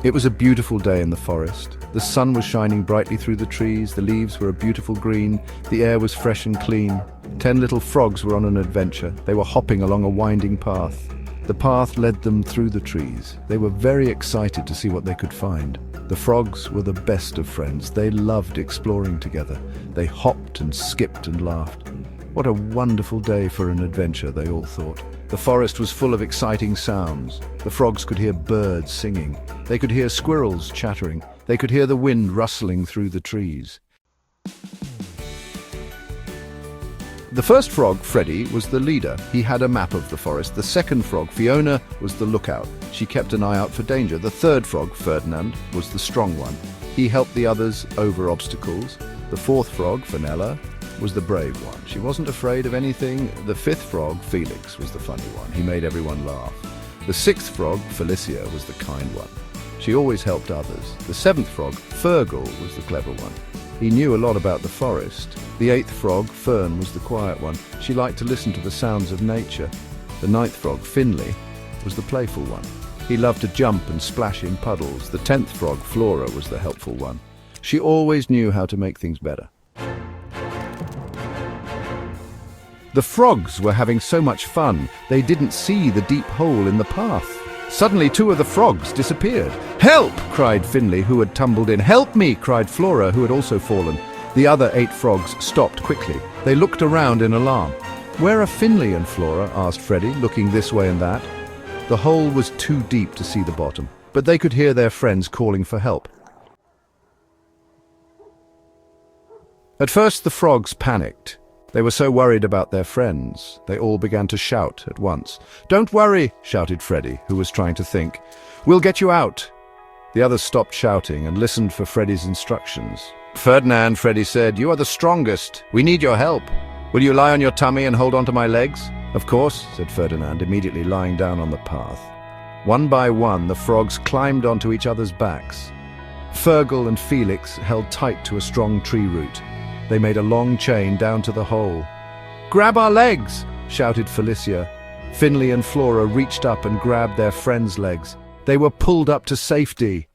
It was a beautiful day in the forest. The sun was shining brightly through the trees, the leaves were a beautiful green, the air was fresh and clean. 10 little frogs were on an adventure. They were hopping along a winding path. The path led them through the trees. They were very excited to see what they could find. The frogs were the best of friends. They loved exploring together. They hopped and skipped and laughed. What a wonderful day for an adventure, they all thought. The forest was full of exciting sounds. The frogs could hear birds singing. They could hear squirrels chattering. They could hear the wind rustling through the trees. The first frog, Freddy, was the leader. He had a map of the forest. The second frog, Fiona, was the lookout. She kept an eye out for danger. The third frog, Ferdinand, was the strong one. He helped the others over obstacles. The fourth frog, Fenella, was the brave one. She wasn't afraid of anything. The fifth frog, Felix, was the funny one. He made everyone laugh. The sixth frog, Felicia, was the kind one. She always helped others. The seventh frog, Fergal, was the clever one. He knew a lot about the forest. The eighth frog, Fern, was the quiet one. She liked to listen to the sounds of nature. The ninth frog, Finley, was the playful one. He loved to jump and splash in puddles. The 10th frog, Flora, was the helpful one. She always knew how to make things better. The frogs were having so much fun, they didn't see the deep hole in the path. Suddenly 2 of the frogs disappeared. "Help!" cried Finley, who had tumbled in. "Help me!" cried Flora, who had also fallen. The other 8 frogs stopped quickly. They looked around in alarm. "Where are Finley and Flora?" asked Freddy, looking this way and that. The hole was too deep to see the bottom, but they could hear their friends calling for help. At first the frogs panicked. They were so worried about their friends. They all began to shout at once. "Don't worry," shouted Freddy, who was trying to think. "We'll get you out." The others stopped shouting and listened for Freddy's instructions. "Ferdinand," Freddy said, "you are the strongest. We need your help. Will you lie on your tummy and hold on to my legs?" "Of course," said Ferdinand, immediately lying down on the path. One by one, the frogs climbed onto each other's backs. Fergal and Felix held tight to a strong tree root. They made a long chain down to the hole. "Grab our legs!" shouted Felicia. Finley and Flora reached up and grabbed their friends' legs. They were pulled up to safety.